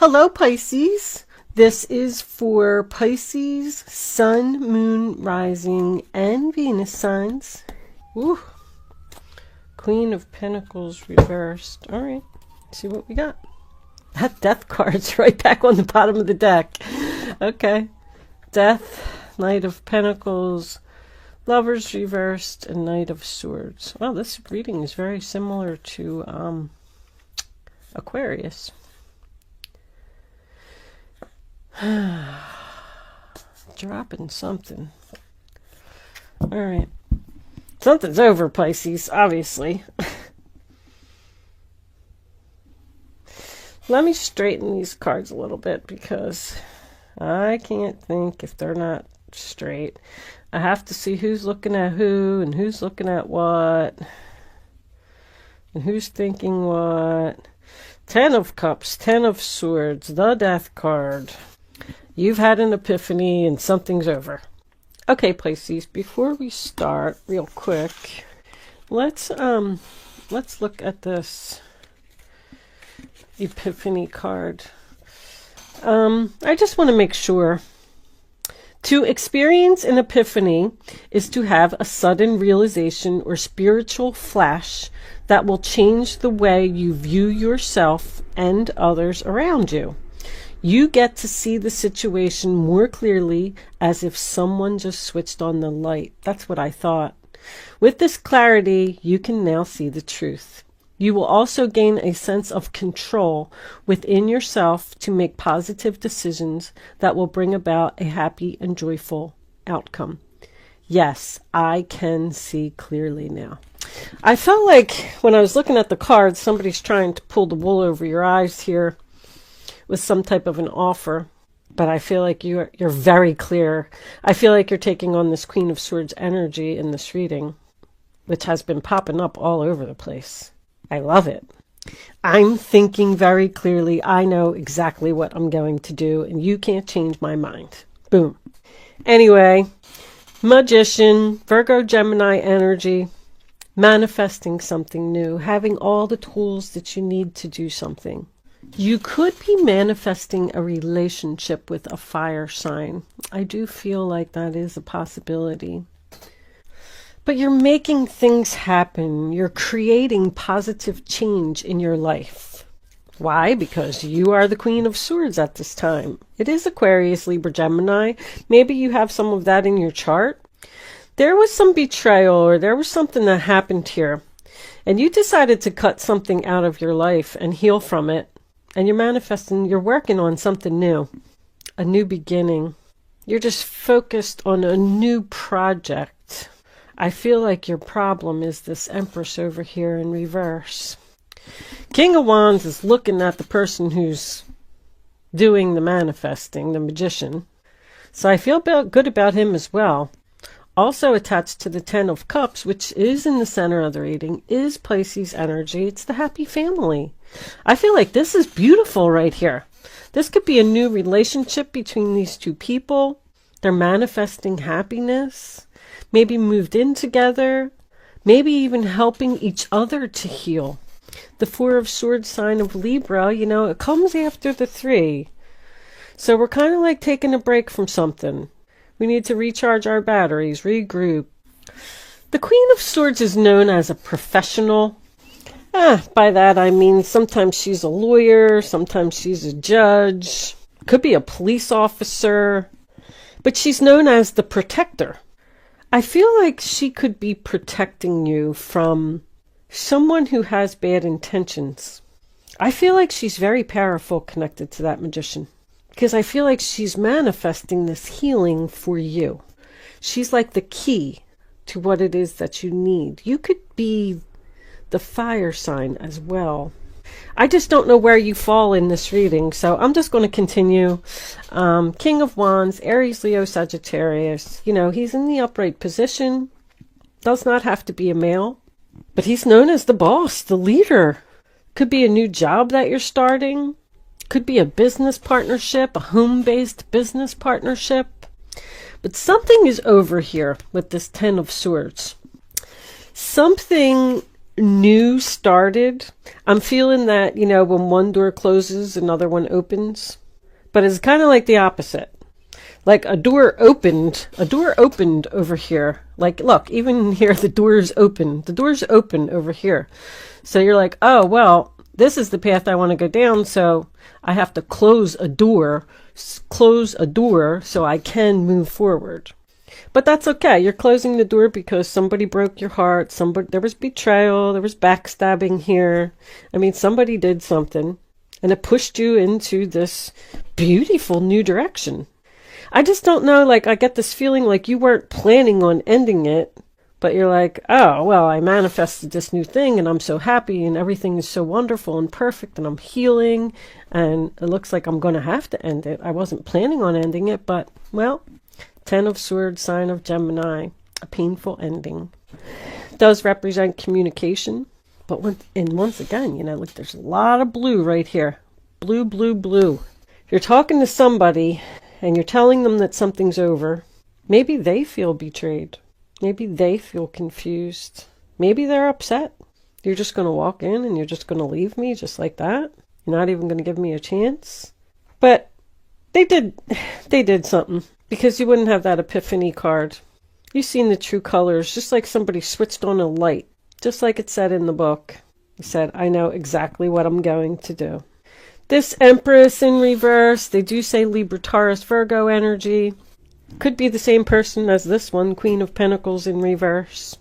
Hello, Pisces. This is for Pisces, Sun, Moon, Rising, and Venus signs. Ooh. Queen of Pentacles reversed. All right, let's see what we got. That Death card's right back on the bottom of the deck. Okay. Death, Knight of Pentacles, Lovers reversed, and Knight of Swords. Well, this reading is very similar to Aquarius. Dropping something. All right. Something's over, Pisces, obviously. Let me straighten these cards a little bit because I can't think if they're not straight. I have to see who's looking at who and who's looking at what and who's thinking what. 10 of Cups, 10 of Swords, the Death card. You've had an epiphany and something's over. Okay, Pisces, before we start real quick, let's look at this epiphany card. I just want to make sure. To experience an epiphany is to have a sudden realization or spiritual flash that will change the way you view yourself and others around you. You get to see the situation more clearly, as if someone just switched on the light. That's what I thought. With this clarity, you can now see the truth. You will also gain a sense of control within yourself to make positive decisions that will bring about a happy and joyful outcome. Yes, I can see clearly now. I felt like when I was looking at the cards, somebody's trying to pull the wool over your eyes here with some type of an offer. But I feel like you're very clear. I feel like you're taking on this Queen of Swords energy in this reading, which has been popping up all over the place. I love it. I'm thinking very clearly. I know exactly what I'm going to do, and you can't change my mind. Boom. Anyway, Magician, Virgo, Gemini energy, manifesting something new, having all the tools that you need to do something. You could be manifesting a relationship with a fire sign. I do feel like that is a possibility. But you're making things happen. You're creating positive change in your life. Why? Because you are the Queen of Swords at this time. It is Aquarius, Libra, Gemini. Maybe you have some of that in your chart. There was some betrayal, or there was something that happened here. And you decided to cut something out of your life and heal from it. And you're manifesting, you're working on something new. A new beginning. You're just focused on a new project. I feel like your problem is this Empress over here in reverse. King of Wands is looking at the person who's doing the manifesting, the Magician. So I feel good about him as well. Also attached to the 10 of Cups, which is in the center of the reading, is Pisces energy. It's the happy family. I feel like this is beautiful right here. This could be a new relationship between these two people. They're manifesting happiness. Maybe moved in together, maybe even helping each other to heal. The 4 of Swords sign of Libra, you know, it comes after the 3. So we're kind of like taking a break from something. We need to recharge our batteries, regroup. The Queen of Swords is known as a professional. By that I mean sometimes she's a lawyer, sometimes she's a judge, could be a police officer, but she's known as the protector. I feel like she could be protecting you from someone who has bad intentions. I feel like she's very powerful connected to that Magician because I feel like she's manifesting this healing for you. She's like the key to what it is that you need. You could be the fire sign as well. I just don't know where you fall in this reading, so I'm just going to continue. King of Wands, Aries, Leo, Sagittarius. You know, he's in the upright position. Does not have to be a male, but he's known as the boss, the leader. Could be a new job that you're starting. Could be a business partnership, a home-based business partnership. But something is over here with this 10 of Swords. Something new started. I'm feeling that, you know, when one door closes, another one opens. But it's kind of like the opposite. Like a door opened over here. Like, look, even here, the door's open over here. So you're like, oh, well, this is the path I want to go down. So I have to close a door so I can move forward. But that's okay. You're closing the door because somebody broke your heart. There was betrayal. There was backstabbing here. I mean, somebody did something and it pushed you into this beautiful new direction. I just don't know, like, I get this feeling like you weren't planning on ending it, but you're like, oh, well, I manifested this new thing and I'm so happy and everything is so wonderful and perfect and I'm healing and it looks like I'm going to have to end it. I wasn't planning on ending it, but, well, 10 of Swords, sign of Gemini, a painful ending. It does represent communication, but once again, you know, look, there's a lot of blue right here. Blue, blue, blue. If you're talking to somebody and you're telling them that something's over, maybe they feel betrayed. Maybe they feel confused. Maybe they're upset. You're just going to walk in and you're just going to leave me just like that? You're not even going to give me a chance? But they did something, because you wouldn't have that epiphany card. You've seen the true colors, just like somebody switched on a light, just like it said in the book. It said, I know exactly what I'm going to do. This Empress in reverse, they do say Libra, Taurus, Virgo energy. Could be the same person as this one, Queen of Pentacles in reverse.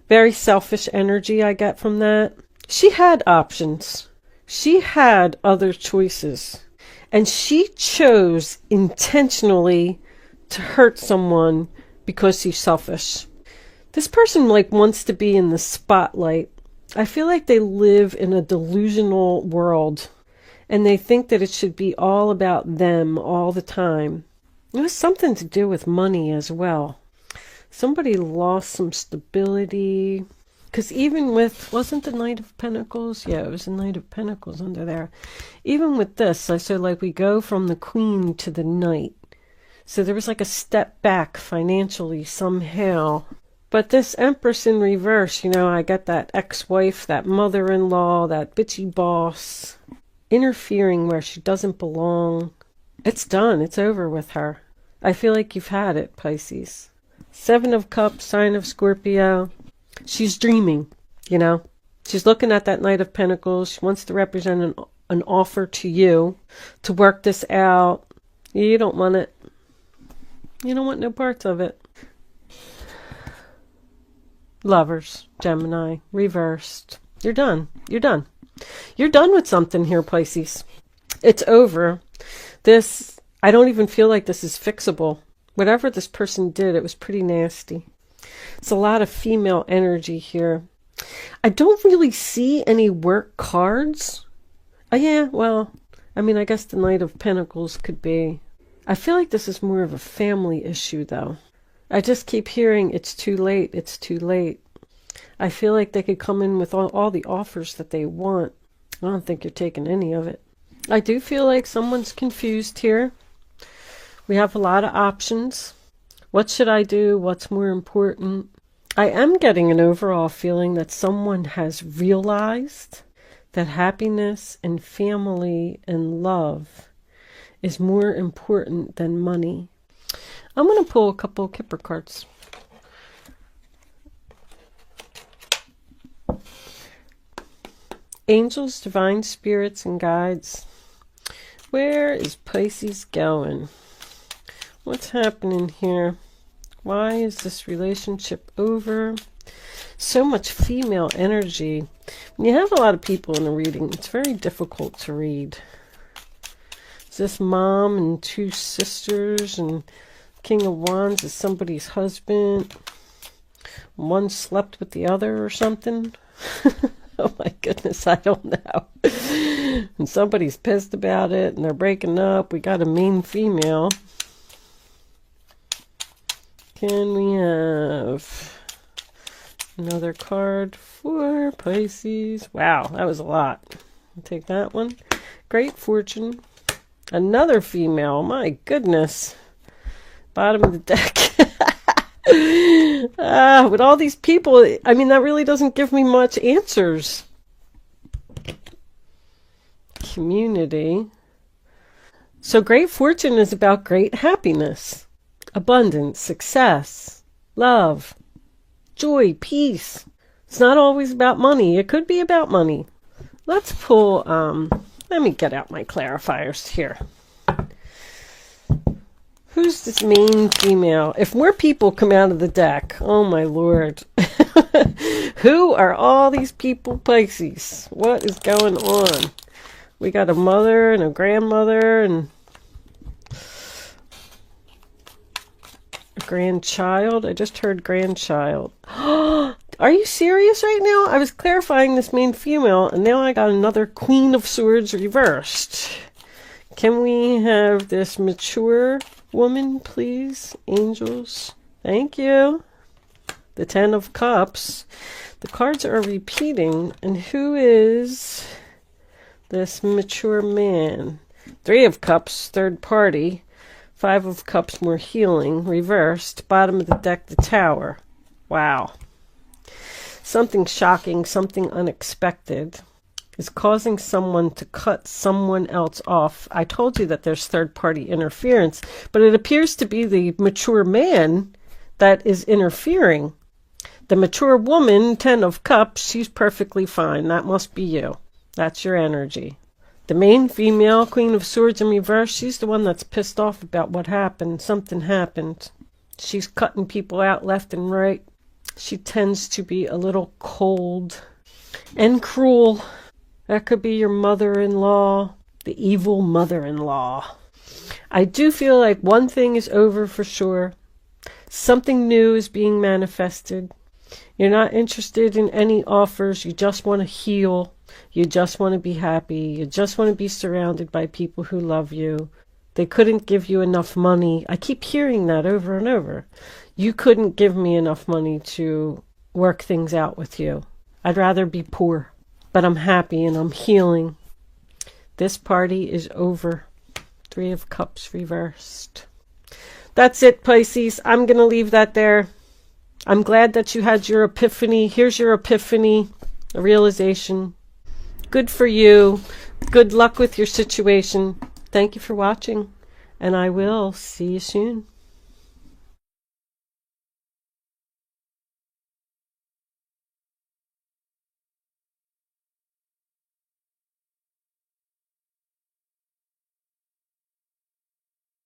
Very selfish energy I get from that. She had options. She had other choices. And she chose intentionally to hurt someone because she's selfish. This person like wants to be in the spotlight. I feel like they live in a delusional world and they think that it should be all about them all the time. It was something to do with money as well. Somebody lost some stability. Because even with, wasn't the Knight of Pentacles? Yeah, it was the Knight of Pentacles under there. Even with this, I said like we go from the Queen to the Knight. So there was like a step back financially somehow. But this Empress in reverse, you know, I got that ex-wife, that mother-in-law, that bitchy boss, interfering where she doesn't belong. It's done. It's over with her. I feel like you've had it, Pisces. 7 of Cups, sign of Scorpio. She's dreaming, you know. She's looking at that Knight of Pentacles. She wants to represent an offer to you to work this out. You don't want it. You don't want no parts of it. Lovers, Gemini, reversed. You're done. You're done. You're done with something here, Pisces. It's over. This, I don't even feel like this is fixable. Whatever this person did, it was pretty nasty. It's a lot of female energy here. I don't really see any work cards. Oh, yeah, well, I mean, I guess the Knight of Pentacles could be. I feel like this is more of a family issue, though. I just keep hearing, it's too late, it's too late. I feel like they could come in with all the offers that they want. I don't think you're taking any of it. I do feel like someone's confused here. We have a lot of options. What should I do? What's more important? I am getting an overall feeling that someone has realized that happiness and family and love is more important than money. I'm going to pull a couple of Kipper cards. Angels, divine spirits, and guides. Where is Pisces going? What's happening here? Why is this relationship over? So much female energy. When you have a lot of people in a reading, it's very difficult to read. Is this mom and 2 sisters, and King of Wands is somebody's husband? One slept with the other or something? Oh my goodness, I don't know. And somebody's pissed about it and they're breaking up. We got a mean female. Can we have another card for Pisces? Wow, that was a lot. I'll take that one. Great fortune. Another female. My goodness. Bottom of the deck. With all these people, I mean, that really doesn't give me much answers. Community. So great fortune is about great happiness, abundance, success, love, joy, peace. It's not always about money. It could be about money. Let's pull, let me get out my clarifiers here. Who's this main female? If more people come out of the deck, oh my lord. Who are all these people, Pisces? What is going on? We got a mother and a grandmother and a grandchild. I just heard grandchild. Are you serious right now? I was clarifying this main female and now I got another Queen of Swords reversed. Can we have this mature woman, please? Angels. Thank you. The 10 of Cups. The cards are repeating. And who is this mature man? 3 of Cups, third party. 5 of Cups, more healing. Reversed. Bottom of the deck, the Tower. Wow. Something shocking, something unexpected is causing someone to cut someone else off. I told you that there's third-party interference, but it appears to be the mature man that is interfering. The mature woman, 10 of Cups, she's perfectly fine. That must be you. That's your energy. The main female, Queen of Swords in reverse, she's the one that's pissed off about what happened. Something happened. She's cutting people out left and right. She tends to be a little cold and cruel. That could be your mother-in-law, the evil mother-in-law. I do feel like one thing is over for sure. Something new is being manifested. You're not interested in any offers. You just want to heal. You just want to be happy. You just want to be surrounded by people who love you. They couldn't give you enough money. I keep hearing that over and over. You couldn't give me enough money to work things out with you. I'd rather be poor. But I'm happy and I'm healing. This party is over. 3 of Cups reversed. That's it, Pisces. I'm going to leave that there. I'm glad that you had your epiphany. Here's your epiphany, a realization. Good for you. Good luck with your situation. Thank you for watching. And I will see you soon.